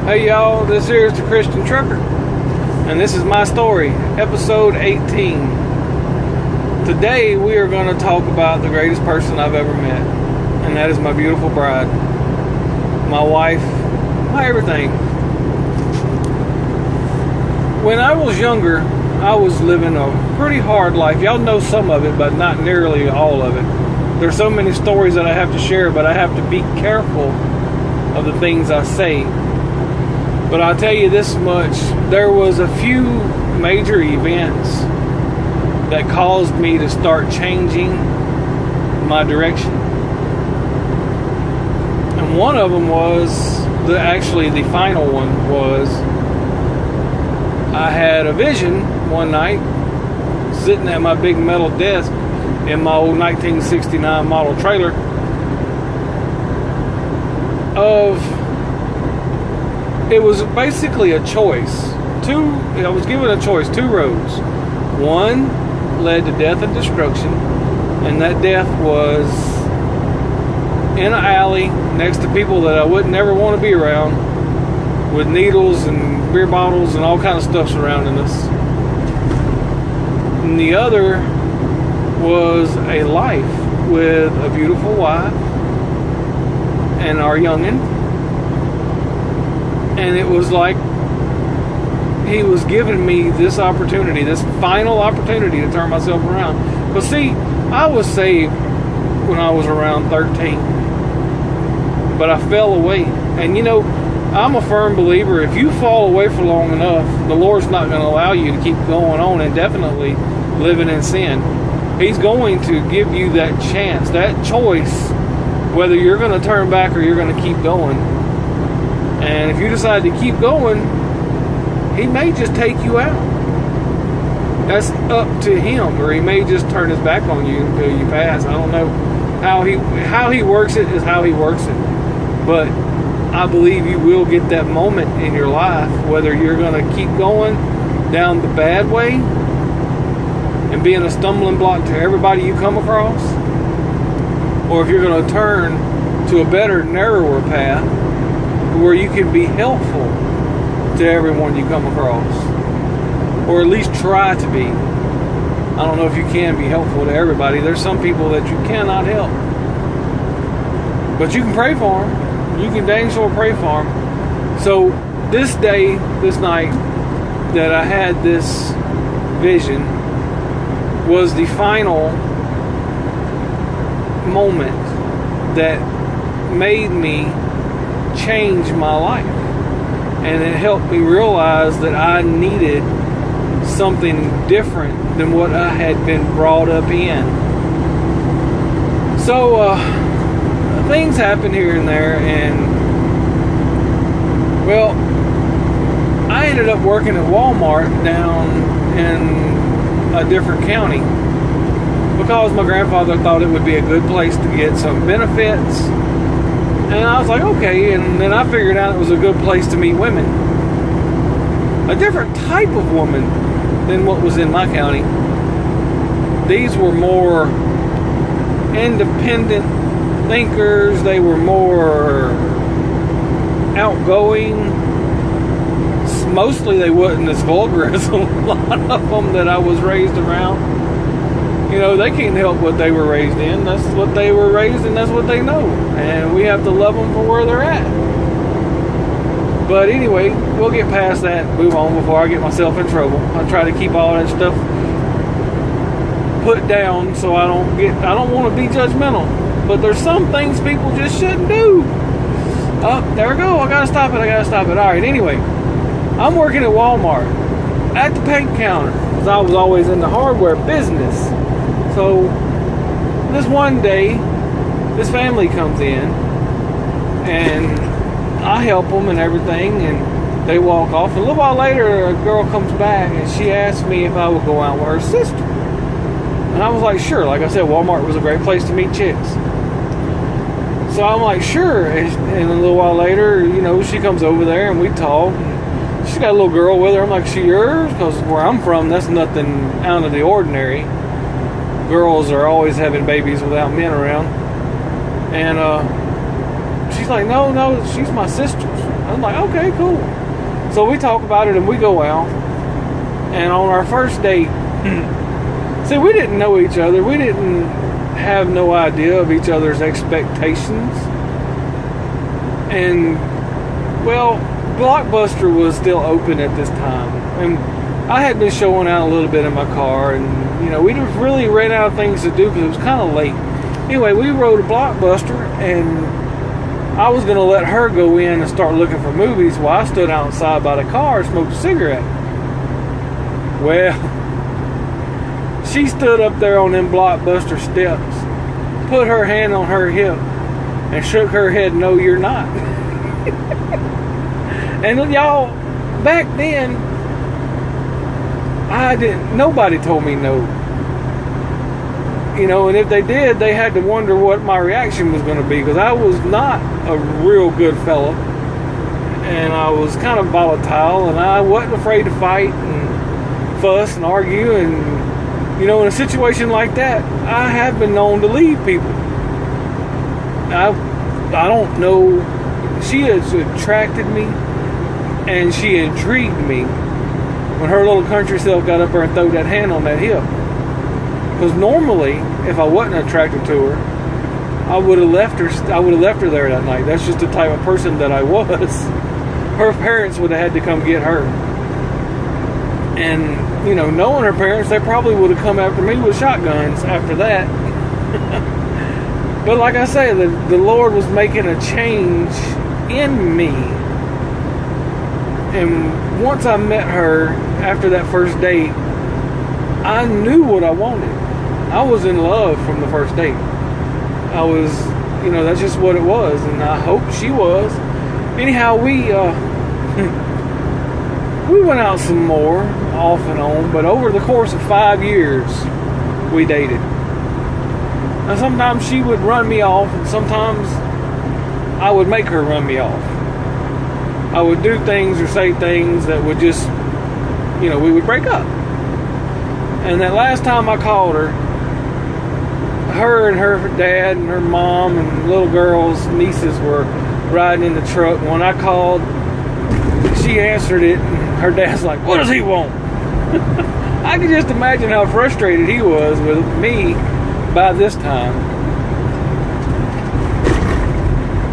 Hey y'all, this here is the Christian Trucker, and this is my story, episode 18. Today we are going to talk about the greatest person I've ever met, and that is my beautiful bride, my wife, my everything. When I was younger, I was living a pretty hard life. Y'all know some of it, but not nearly all of it. There's so many stories that I have to share, but I have to be careful of the things I say. But I'll tell you this much, there was a few major events that caused me to start changing my direction. And one of them was, actually the final one was, I had a vision one night, sitting at my big metal desk in my old 1969 model trailer, it was basically a choice. I was given a choice, two roads. One led to death and destruction, and that death was in an alley next to people that I would never want to be around, with needles and beer bottles and all kind of stuff surrounding us. And the other was a life with a beautiful wife and our youngin'. And it was like he was giving me this opportunity, this final opportunity to turn myself around. But see, I was saved when I was around 13. But I fell away. And you know, I'm a firm believer, if you fall away for long enough, the Lord's not going to allow you to keep going on indefinitely living in sin. He's going to give you that chance, that choice, whether you're going to turn back or you're going to keep going. And if you decide to keep going, he may just take you out. That's up to him, or he may just turn his back on you until you pass. I don't know how he works it is how he works it. But I believe you will get that moment in your life, whether you're going to keep going down the bad way and being a stumbling block to everybody you come across, or if you're going to turn to a better, narrower path where you can be helpful to everyone you come across, or at least try to be. I don't know if you can be helpful to everybody. There's some people that you cannot help, but you can pray for them. You can dang sure pray for them. So this day, this night that I had this vision was the final moment that made me change my life, and it helped me realize that I needed something different than what I had been brought up in. So things happen here and there, and well, I ended up working at Walmart down in a different county because my grandfather thought it would be a good place to get some benefits. And I was like, okay, and then I figured out it was a good place to meet women. A different type of woman than what was in my county. These were more independent thinkers. They were more outgoing. Mostly they wasn't as vulgar as a lot of them that I was raised around. You know, they can't help what they were raised in. That's what they were raised in. That's what they know. And we have to love them for where they're at. But anyway, we'll get past that and move on before I get myself in trouble. I try to keep all that stuff put down so I don't want to be judgmental. But there's some things people just shouldn't do. Oh, there we go. I gotta stop it. Alright, anyway. I'm working at Walmart at the paint counter because I was always in the hardware business. So this one day, this family comes in, and I help them and everything, and they walk off. And a little while later, a girl comes back, and she asked me if I would go out with her sister. And I was like, sure. Like I said, Walmart was a great place to meet chicks. So I'm like, sure. And a little while later, you know, she comes over there, and we talk. And she got a little girl with her. I'm like, she yours? Because where I'm from, that's nothing out of the ordinary. Girls are always having babies without men around. And she's like, no, she's my sister's. I'm like, okay, cool. So we talk about it and we go out. And on our first date, see, we didn't know each other. We didn't have no idea of each other's expectations. And, well, Blockbuster was still open at this time. And I had been showing out a little bit in my car. And, you know, we just really ran out of things to do because it was kind of late. Anyway, we rode a Blockbuster, and I was going to let her go in and start looking for movies while I stood outside by the car and smoked a cigarette. Well, she stood up there on them Blockbuster steps, put her hand on her hip, and shook her head, no, you're not. And y'all, back then, nobody told me no. You know, and if they did, they had to wonder what my reaction was going to be, because I was not a real good fella, and I was kind of volatile, and I wasn't afraid to fight and fuss and argue, and, you know, in a situation like that, I have been known to leave people. I don't know, she has attracted me, and she intrigued me when her little country self got up there and threw that hand on that hip. Because normally, if I wasn't attracted to her, I would have left her. I would have left her there that night. That's just the type of person that I was. Her parents would have had to come get her, and, you know, knowing her parents, they probably would have come after me with shotguns after that. But like I say, the Lord was making a change in me, and once I met her after that first date, I knew what I wanted. I was in love from the first date. I was, you know, that's just what it was, and I hope she was. Anyhow, we went out some more, off and on, but over the course of 5 years, we dated. Now, sometimes she would run me off, and sometimes I would make her run me off. I would do things or say things that would just, you know, we would break up. And that last time I called her and her dad and her mom and little girls, nieces were riding in the truck. When I called, she answered it, and her dad's like, "What does he want?" I could just imagine how frustrated he was with me by this time.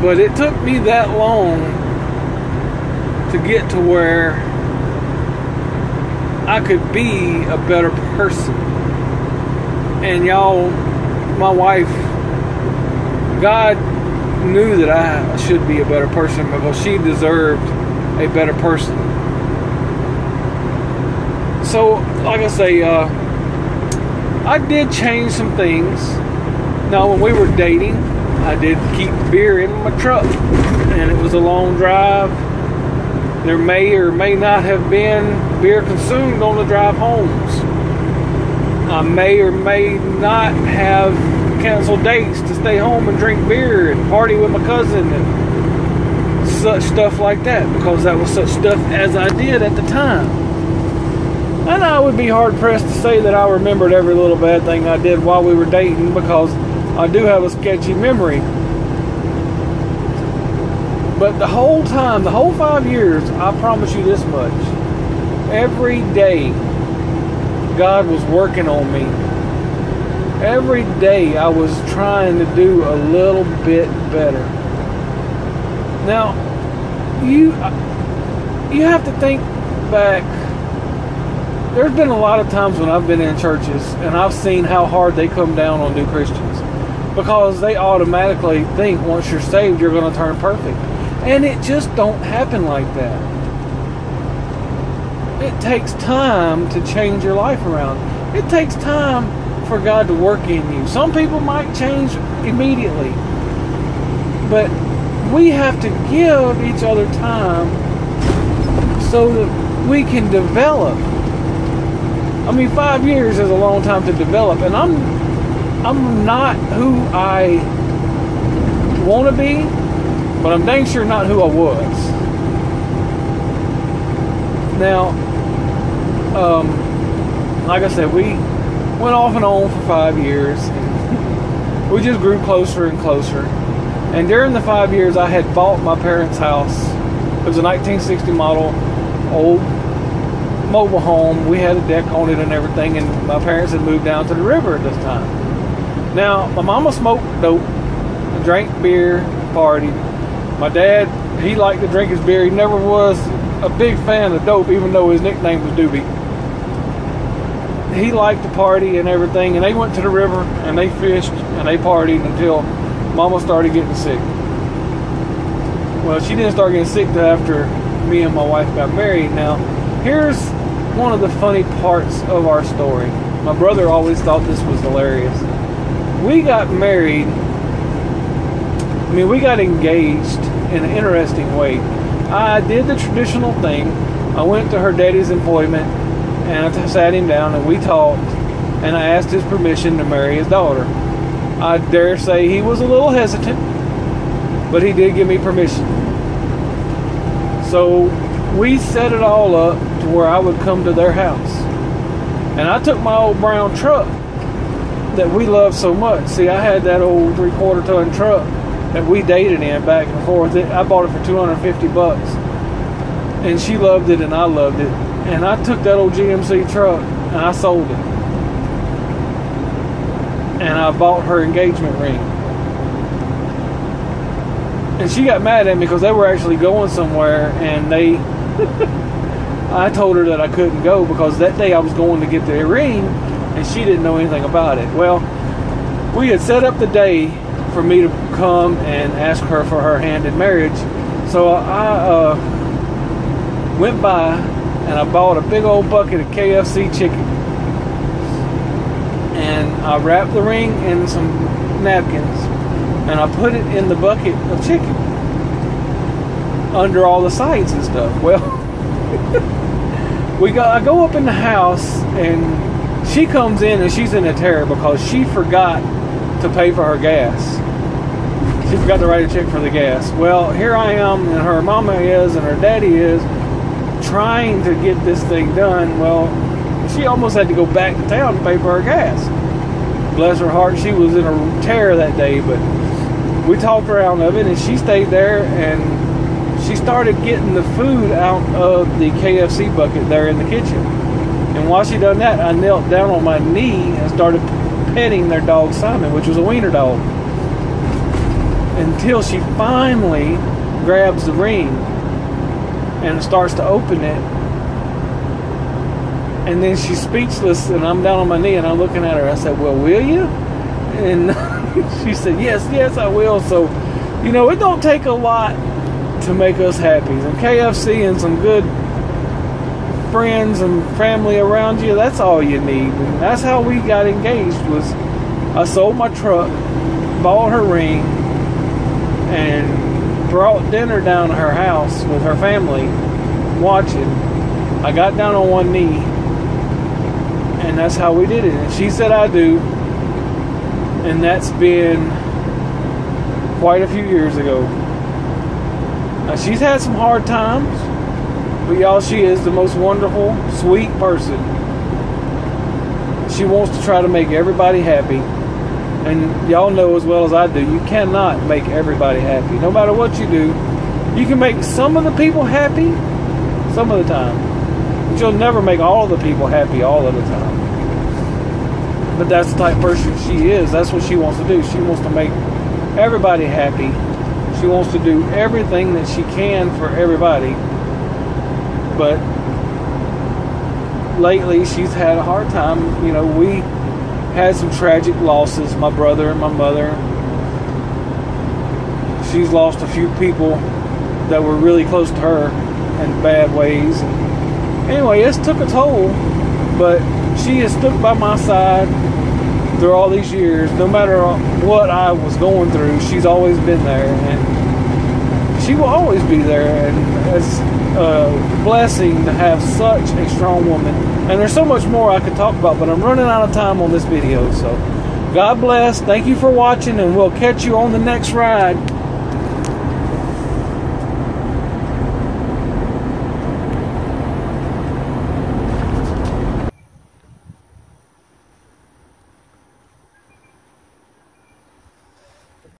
But it took me that long to get to where I could be a better person. And y'all, my wife, God knew that I should be a better person because she deserved a better person. So, like I say, I did change some things. Now, when we were dating, I did keep beer in my truck, and it was a long drive. There may or may not have been beer consumed on the drive homes. I may or may not have canceled dates to stay home and drink beer and party with my cousin and such stuff like that, because that was such stuff as I did at the time. And I would be hard pressed to say that I remembered every little bad thing I did while we were dating, because I do have a sketchy memory. But the whole time, the whole 5 years, I promise you this much: every day God was working on me. Every day I was trying to do a little bit better. Now, you have to think back. There's been a lot of times when I've been in churches and I've seen how hard they come down on new Christians, because they automatically think once you're saved you're going to turn perfect. And it just don't happen like that. It takes time to change your life around. It takes time for God to work in you. Some people might change immediately, but we have to give each other time so that we can develop. I mean, 5 years is a long time to develop, and I'm not who I want to be, but I'm dang sure not who I was. Now, like I said, we went off and on for 5 years. We just grew closer and closer. And during the 5 years, I had bought my parents' house It was a 1960 model, old mobile home. We had a deck on it and everything, and my parents had moved down to the river at this time. Now, my mama smoked dope, drank beer, partied. My dad, he liked to drink his beer. He never was a big fan of dope, even though his nickname was Doobie. He liked to party and everything, and they went to the river and they fished and they partied until Mama started getting sick. Well, she didn't start getting sick till after me and my wife got married. Now, here's one of the funny parts of our story. My brother always thought this was hilarious. We got married, we got engaged in an interesting way. I did the traditional thing. I went to her daddy's employment and I sat him down and we talked, and I asked his permission to marry his daughter. I dare say he was a little hesitant, but he did give me permission. So we set it all up to where I would come to their house. And I took my old brown truck that we loved so much. See, I had that old 3/4 ton truck that we dated in back and forth. I bought it for $250. And she loved it and I loved it. And I took that old GMC truck and I sold it. And I bought her engagement ring. And she got mad at me because they were actually going somewhere, and I told her that I couldn't go because that day I was going to get the ring and she didn't know anything about it. Well, we had set up the day for me to come and ask her for her hand in marriage. So I went by and I bought a big old bucket of KFC chicken. And I wrapped the ring in some napkins and I put it in the bucket of chicken under all the sides and stuff. Well, I go up in the house and she comes in and she's in a terror because she forgot to pay for her gas. She forgot to write a check for the gas. Well, here I am, and her mama is and her daddy is trying to get this thing done. Well, she almost had to go back to town to pay for her gas. Bless her heart, she was in a terror that day, but we talked her out of it, and she stayed there, and she started getting the food out of the KFC bucket there in the kitchen. And while she done that, I knelt down on my knee and started petting their dog Simon, which was a wiener dog, until she finally grabs the ring and starts to open it. And then she's speechless, and I'm down on my knee and I'm looking at her. I said, well, will you? And she said, yes, I will. So, it don't take a lot to make us happy. Some KFC and some good friends and family around you, that's all you need. And that's how we got engaged. Was I sold my truck, bought her ring, and brought dinner down to her house with her family watching. I got down on one knee, and that's how we did it. And she said I do, and that's been quite a few years ago. Now, she's had some hard times, but y'all, she is the most wonderful, sweet person. She wants to try to make everybody happy. And y'all know as well as I do, you cannot make everybody happy. No matter what you do, you can make some of the people happy some of the time, but you'll never make all the people happy all of the time. But that's the type of person she is. That's what she wants to do. She wants to make everybody happy. She wants to do everything that she can for everybody. But lately, she's had a hard time. We had some tragic losses, my brother and my mother. She's lost a few people that were really close to her in bad ways. Anyway, it's took a toll, but she has stuck by my side through all these years. No matter what I was going through, she's always been there, and she will always be there. And it's a blessing to have such a strong woman. And there's so much more I could talk about, but I'm running out of time on this video. So God bless. Thank you for watching, and we'll catch you on the next ride.